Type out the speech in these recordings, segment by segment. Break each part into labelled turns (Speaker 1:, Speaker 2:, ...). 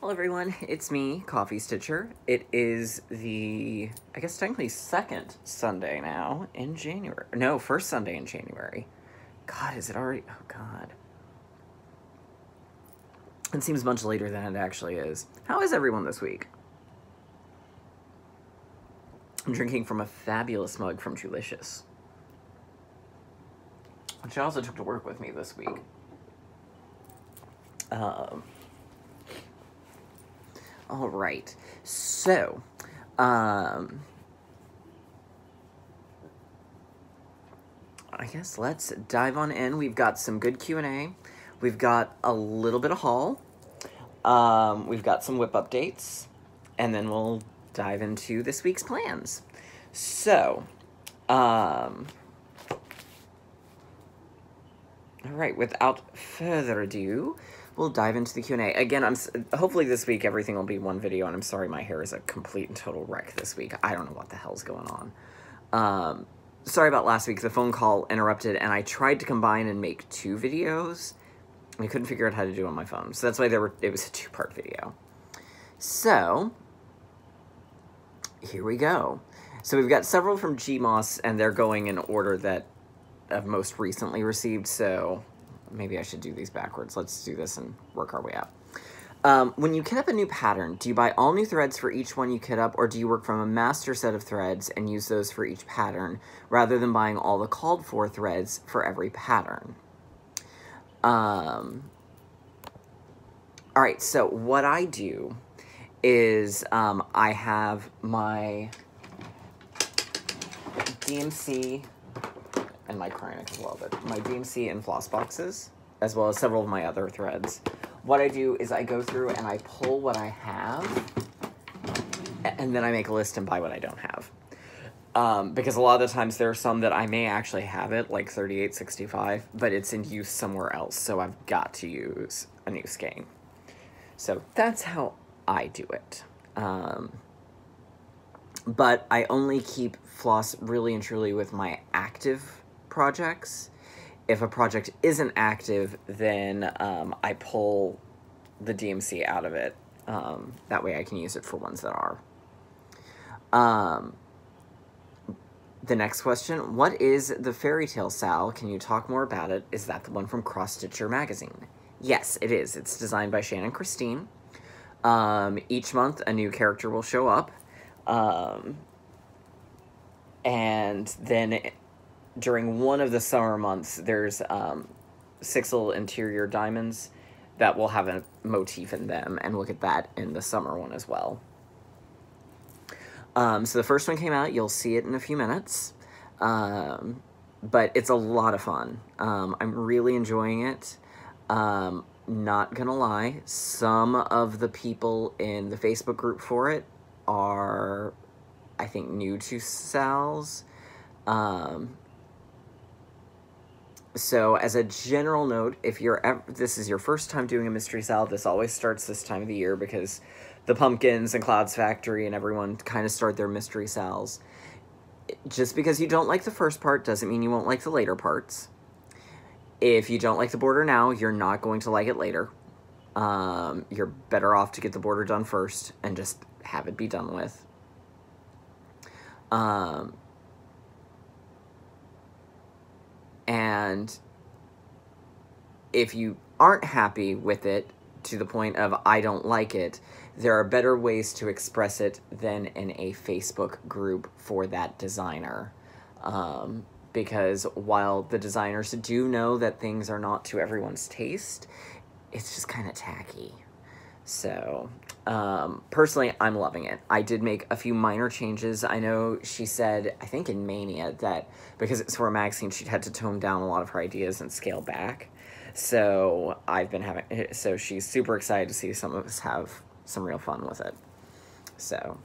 Speaker 1: Hello everyone, it's me, Coffee Stitcher. It is the, I guess technically second Sunday now in January. No, first Sunday in January. God, is it already? Oh God. It seems much later than it actually is. How is everyone this week? I'm drinking from a fabulous mug from Tulicious, which I also took to work with me this week. All right, so, I guess let's dive on in. We've got some good Q&A. We've got a little bit of haul. We've got some whip updates, and then we'll dive into this week's plans. So, all right, without further ado, we'll dive into the Q&A. Again, hopefully this week everything will be one video, and I'm sorry my hair is a complete and total wreck this week. I don't know what the hell's going on. Sorry about last week. The phone call interrupted, and I tried to combine and make two videos, and I couldn't figure out how to do it on my phone. So that's why it was a two-part video. So, here we go. So we've got several from GMOS, and they're going in order that I've most recently received, so maybe I should do these backwards. Let's do this and work our way out. When you kit up a new pattern, do you buy all new threads for each one you kit up, or do you work from a master set of threads and use those for each pattern, rather than buying all the called for threads for every pattern? All right, so what I do is I have my DMC and my Kryonic as well, but my DMC and floss boxes, as well as several of my other threads. What I do is I go through and I pull what I have, and then I make a list and buy what I don't have. Because a lot of the times there are some that I may actually have it, like 3865, but it's in use somewhere else, so I've got to use a new skein. So that's how I do it. But I only keep floss really and truly with my active projects. If a project isn't active, then I pull the DMC out of it. That way I can use it for ones that are. The next question, what is the Fairy Tale Sal? Can you talk more about it? Is that the one from Cross Stitcher magazine? Yes, it is. It's designed by Shannon Christine. Each month a new character will show up. And then during one of the summer months, there's 6 little interior diamonds that will have a motif in them, and look at that in the summer one as well. So the first one came out, you'll see it in a few minutes, but it's a lot of fun. I'm really enjoying it. Not gonna lie, some of the people in the Facebook group for it are, I think, new to Sal's. So as a general note, if this is your first time doing a Mystery Sal, this always starts this time of the year because the Pumpkins and Clouds Factory and everyone kind of start their Mystery Sals. Just because you don't like the first part doesn't mean you won't like the later parts. If you don't like the border now, you're not going to like it later. You're better off to get the border done first and just have it be done with. And if you aren't happy with it to the point of I don't like it, there are better ways to express it than in a Facebook group for that designer. Because while the designers do know that things are not to everyone's taste, it's just kind of tacky. So, personally, I'm loving it. I did make a few minor changes. I know she said, I think in Mania, that because it's for a magazine, she'd had to tone down a lot of her ideas and scale back. So, so she's super excited to see some of us have some real fun with it. So,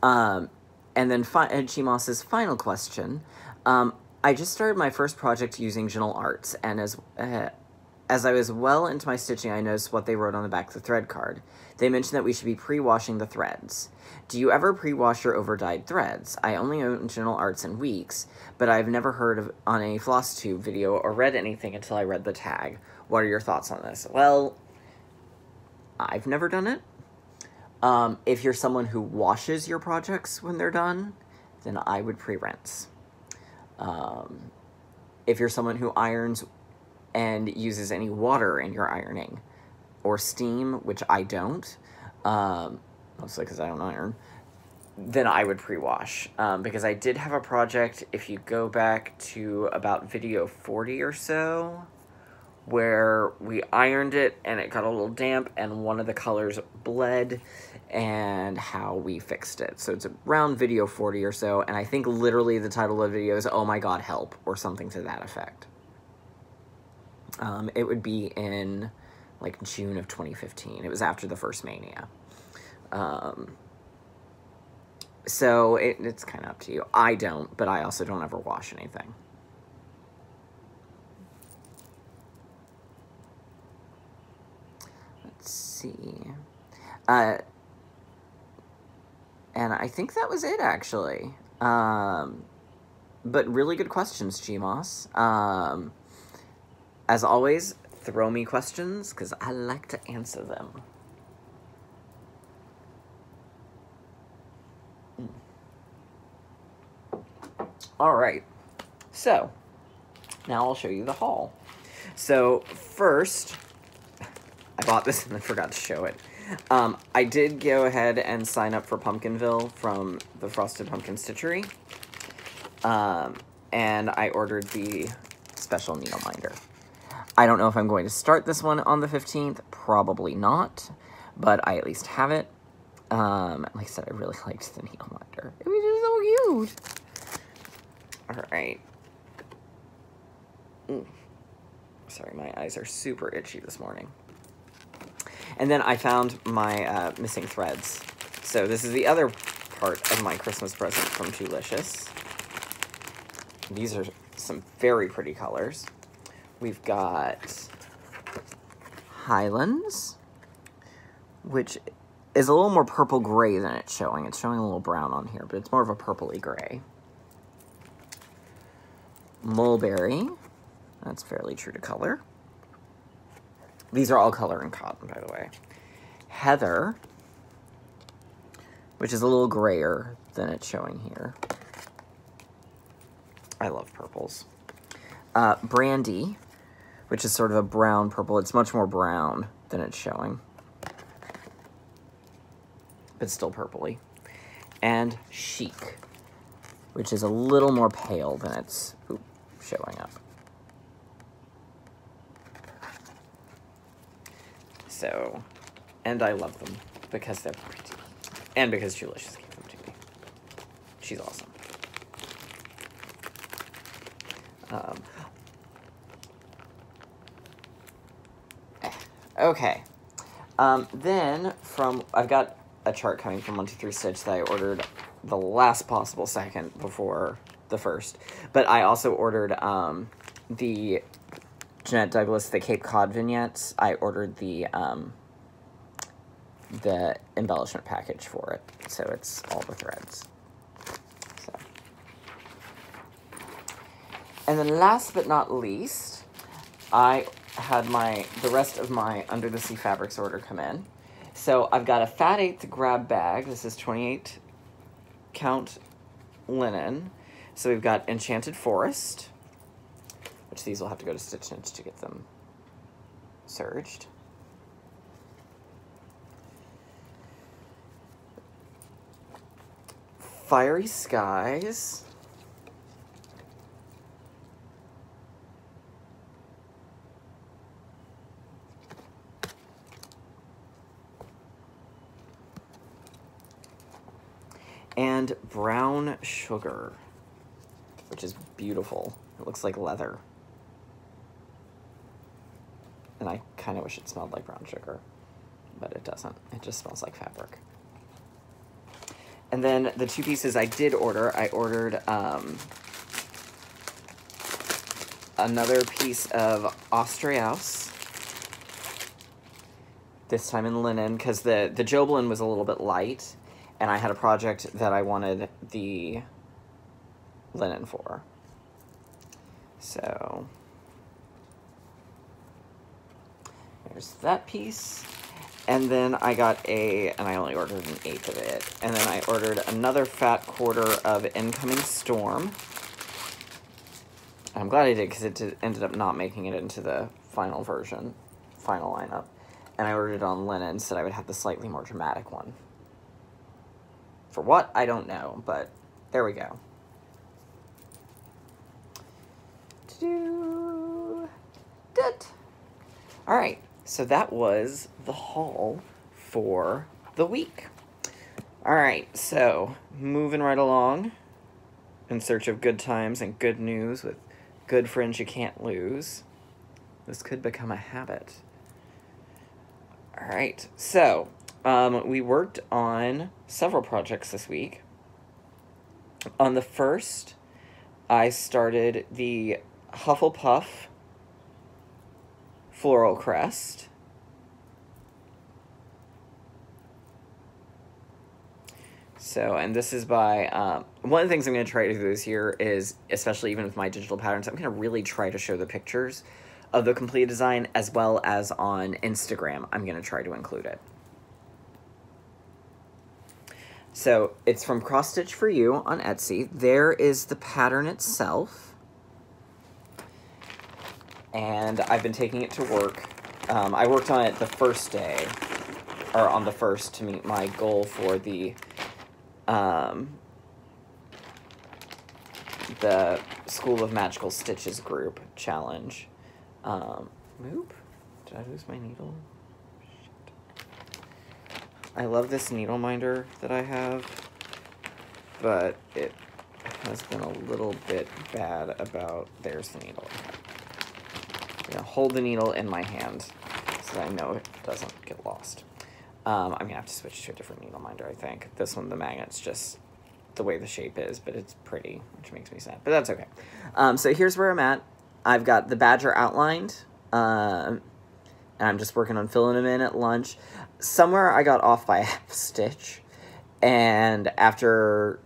Speaker 1: and then GMOS's final question. I just started my first project using Gentle Arts, and as I was well into my stitching, I noticed what they wrote on the back of the thread card. They mentioned that we should be pre-washing the threads. Do you ever pre-wash your over-dyed threads? I only own Gentle Arts in weeks, but I've never heard of on a floss tube video or read anything until I read the tag. What are your thoughts on this? Well, I've never done it. If you're someone who washes your projects when they're done, then I would pre-rinse. If you're someone who irons and uses any water in your ironing, or steam, which I don't, mostly because I don't iron, then I would pre-wash. Because I did have a project, if you go back to about video 40 or so, where we ironed it and it got a little damp and one of the colors bled, and how we fixed it. So it's around video 40 or so, and I think literally the title of the video is "Oh my God, help," or something to that effect. It would be in like June of 2015. It was after the first Mania. So it's kind of up to you. I don't, but I also don't ever wash anything. Let's see. And I think that was it, actually. But really good questions, GMOS. As always, throw me questions, because I like to answer them. All right. So, now I'll show you the haul. So, first, I bought this and then forgot to show it. I did go ahead and sign up for Pumpkinville from the Frosted Pumpkin Stitchery. And I ordered the special needle minder. I don't know if I'm going to start this one on the 15th. Probably not. But I at least have it. Like I said, I really liked the needle minder. It was just so cute. Alright. Sorry, my eyes are super itchy this morning. And then I found my missing threads. So this is the other part of my Christmas present from Toolicious. These are some very pretty colors. We've got Highlands, which is a little more purple gray than it's showing. It's showing a little brown on here, but it's more of a purpley gray. Mulberry, that's fairly true to color. These are all color and cotton, by the way. Heather, which is a little grayer than it's showing here. I love purples. Brandy, which is sort of a brown purple. It's much more brown than it's showing, but still purpley. And Chic, which is a little more pale than it's showing up. So, and I love them because they're pretty. And because Toolicious gave them to me. She's awesome. Okay. Then I've got a chart coming from 123 Stitch that I ordered the last possible second before the first. But I also ordered the Jeanette Douglas, the Cape Cod vignettes. I ordered the embellishment package for it. So it's all the threads. So. And then last but not least, I had the rest of my Under the Sea Fabrics order come in. So I've got a fat 8th grab bag. This is 28 count linen. So we've got Enchanted Forest, which these will have to go to Stitch Knits to get them serged. Fiery Skies. And Brown Sugar, which is beautiful. It looks like leather. And I kind of wish it smelled like brown sugar, but it doesn't. It just smells like fabric. And then the two pieces I did order, I ordered another piece of Austriaus, this time in linen, because the Joblin was a little bit light, and I had a project that I wanted the linen for. So there's that piece. And then I got and I only ordered an eighth of it. And then I ordered another fat quarter of Incoming Storm. I'm glad I did, because it ended up not making it into the final version, final lineup. And I ordered it on linen so that I would have the slightly more dramatic one. For what? I don't know, but there we go. Good. All right, so that was the haul for the week. All right, so moving right along in search of good times and good news with good friends you can't lose. This could become a habit. All right, so we worked on several projects this week. On the first, I started the Hufflepuff floral crest. So, and this is by, one of the things I'm going to try to do this year is, especially even with my digital patterns, I'm going to really try to show the pictures of the complete design, as well as on Instagram. I'm going to try to include it. So, it's from Cross Stitch For You on Etsy. There is the pattern itself. And I've been taking it to work. I worked on it the first day, or on the first, to meet my goal for the School of Magical Stitches group challenge. Oop, did I lose my needle? Shit. I love this needle minder that I have, but it has been a little bit bad about, there's the needle. I'm gonna hold the needle in my hand so that I know it doesn't get lost. I'm gonna have to switch to a different needle minder, I think. This one, the magnet's just the way the shape is, but it's pretty, which makes me sad, but that's okay. So here's where I'm at. I've got the badger outlined, and I'm just working on filling them in at lunch. Somewhere I got off by a half stitch, and after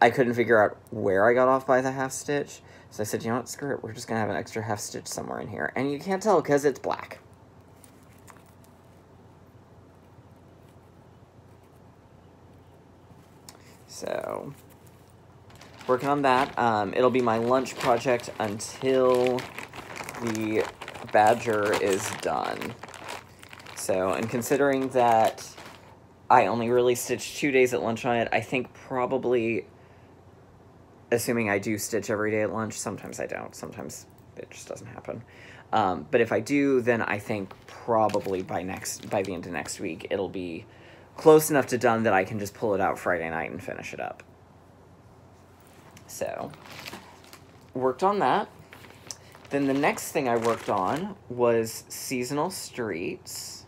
Speaker 1: I couldn't figure out where I got off by the half stitch, so I said, you know what, screw it, we're just gonna have an extra half stitch somewhere in here, and you can't tell because it's black. So, working on that. It'll be my lunch project until the badger is done. So, and considering that I only really stitched 2 days at lunch on it, I think probably, assuming I do stitch every day at lunch, sometimes I don't, sometimes it just doesn't happen. But if I do, then I think probably by the end of next week, it'll be close enough to done that I can just pull it out Friday night and finish it up. So, worked on that. Then the next thing I worked on was Seasonal Streets,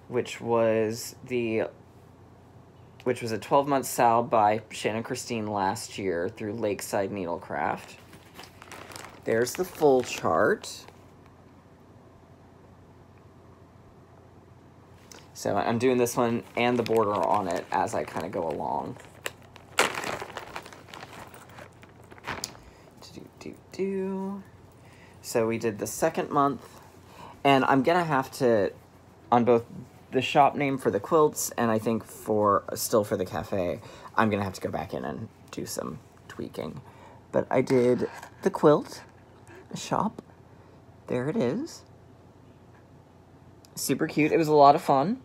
Speaker 1: which was a 12-month sal by Shannon Christine last year through Lakeside Needlecraft. There's the full chart. So I'm doing this one and the border on it as I kind of go along. So we did the second month, and I'm gonna have to, on both the shop name for the quilts and I think still for the cafe, I'm gonna have to go back in and do some tweaking. But I did the quilt, the shop, there it is. Super cute, it was a lot of fun.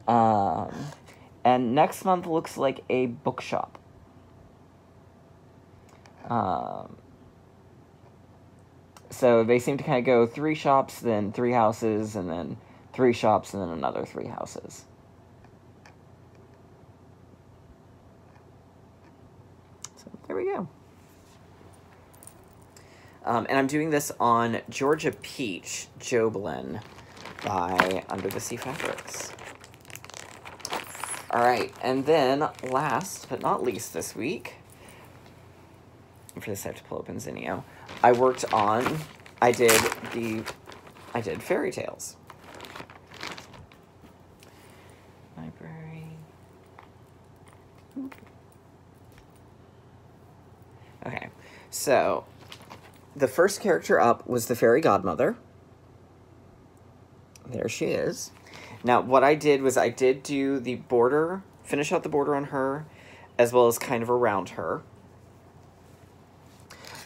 Speaker 1: And next month looks like a bookshop. So they seem to kind of go 3 shops, then 3 houses, and then 3 shops, and then another 3 houses. So there we go. And I'm doing this on Georgia Peach Joblin by Under the Sea Fabrics. All right, and then last but not least this week, for this I have to pull open Zinio, I did Fairy Tales. Library. Okay, so the first character up was the Fairy Godmother. There she is. Now, what I did was I did do the border, finish out the border on her, as well as kind of around her.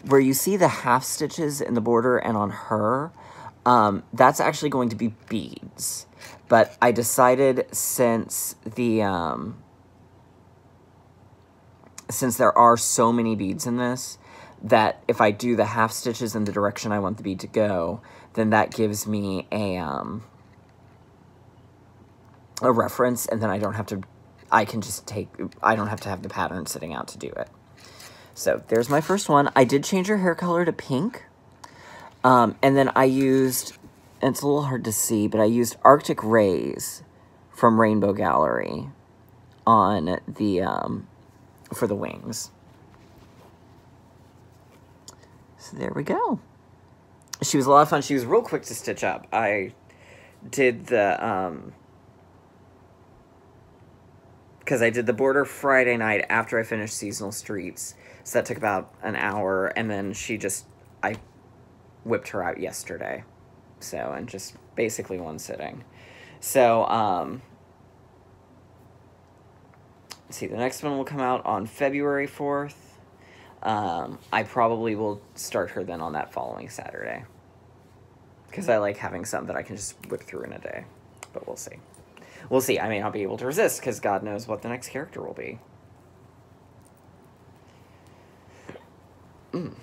Speaker 1: Where you see the half stitches in the border and on her, that's actually going to be beads. But I decided since there are so many beads in this, that if I do the half stitches in the direction I want the bead to go, then that gives me a reference, and then I don't have to have the pattern sitting out to do it. So there's my first one. I did change her hair color to pink. And then I used, and it's a little hard to see, but I used Arctic Rays from Rainbow Gallery on the, for the wings. So there we go. She was a lot of fun. She was real quick to stitch up. I did the, because I did the border Friday night after I finished Seasonal Streets. So that took about an hour, and then I whipped her out yesterday. So, and just basically one sitting. So, let's see, the next one will come out on February 4th. I probably will start her then on that following Saturday. Because I like having some that I can just whip through in a day. But we'll see. We'll see. I may not be able to resist, because God knows what the next character will be. Pardon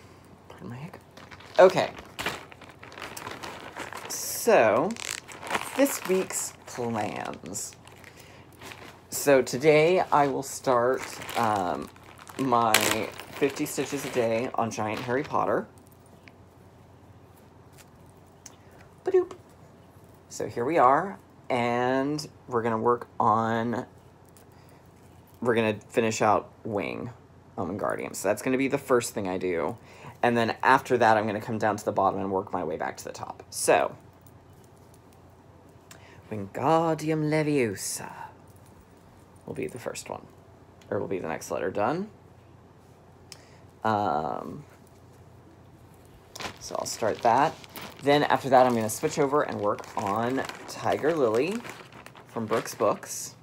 Speaker 1: my hiccup. Okay. So, this week's plans. So today I will start my 50 stitches a day on Giant Harry Potter. Ba-doop. So here we are, and we're going to finish out Wing on Guardian. So that's going to be the first thing I do. And then after that, I'm going to come down to the bottom and work my way back to the top. So, Wingardium Leviosa will be the first one. Or will be the next letter done. So I'll start that. Then after that, I'm going to switch over and work on Tiger Lily from Brooks Books.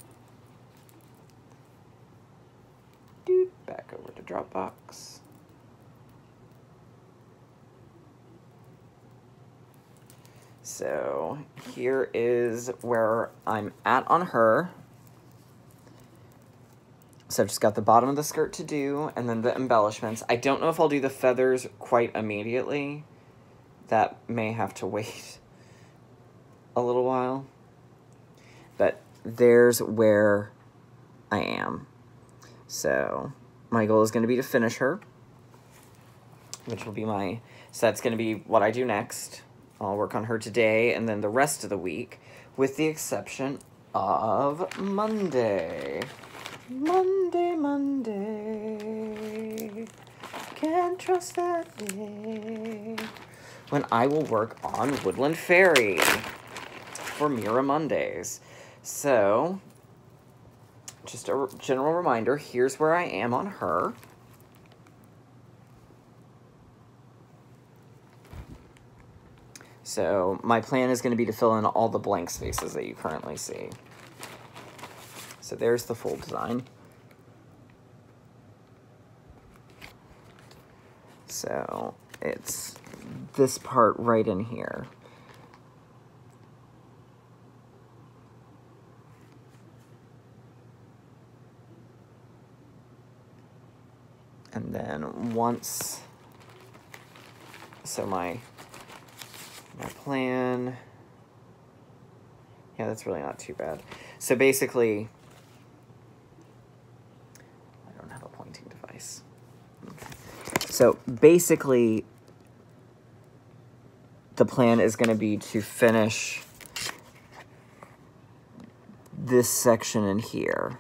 Speaker 1: Back over to Dropbox. So here is where I'm at on her. So I've just got the bottom of the skirt to do, and then the embellishments. I don't know if I'll do the feathers quite immediately. That may have to wait a little while. But there's where I am. So my goal is going to be to finish her, which will be so that's going to be what I do next. I'll work on her today and then the rest of the week, with the exception of Monday. Monday. Can't trust that day. When I will work on Woodland Fairy for Mira Mondays. So, just a general reminder, here's where I am on her. So my plan is going to be to fill in all the blank spaces that you currently see. So there's the full design. So it's this part right in here. And then once, so my plan, yeah, that's really not too bad. So basically, I don't have a pointing device. Okay. So basically, the plan is going to be to finish this section in here.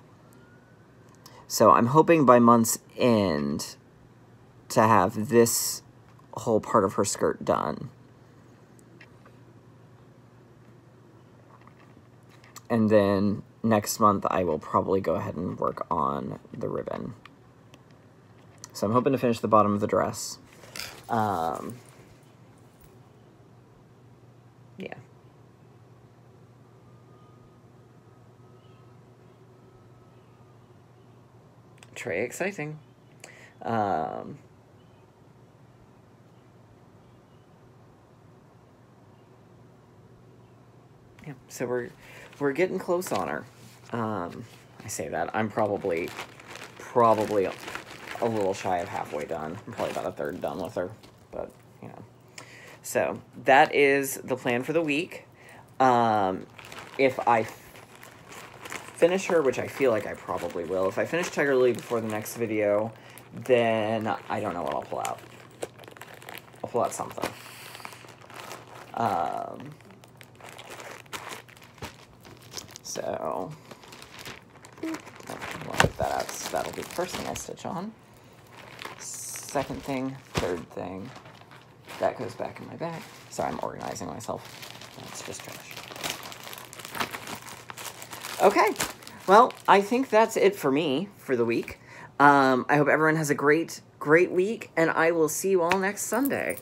Speaker 1: So I'm hoping by month's end to have this whole part of her skirt done. And then next month I will probably go ahead and work on the ribbon. So I'm hoping to finish the bottom of the dress. Yeah. Trey, exciting. Yeah, so we're getting close on her. I say that. I'm probably a little shy of halfway done. I'm probably about a third done with her, but, you know. So, that is the plan for the week. If I finish her, which I feel like I probably will, if I finish Tiger Lily before the next video, then I don't know what I'll pull out. I'll pull out something. So, I'll get that out. So that'll be the first thing I stitch on. Second thing, third thing. That goes back in my bag. Sorry, I'm organizing myself. That's just trash. Okay, well, I think that's it for me for the week. I hope everyone has a great week, and I will see you all next Sunday.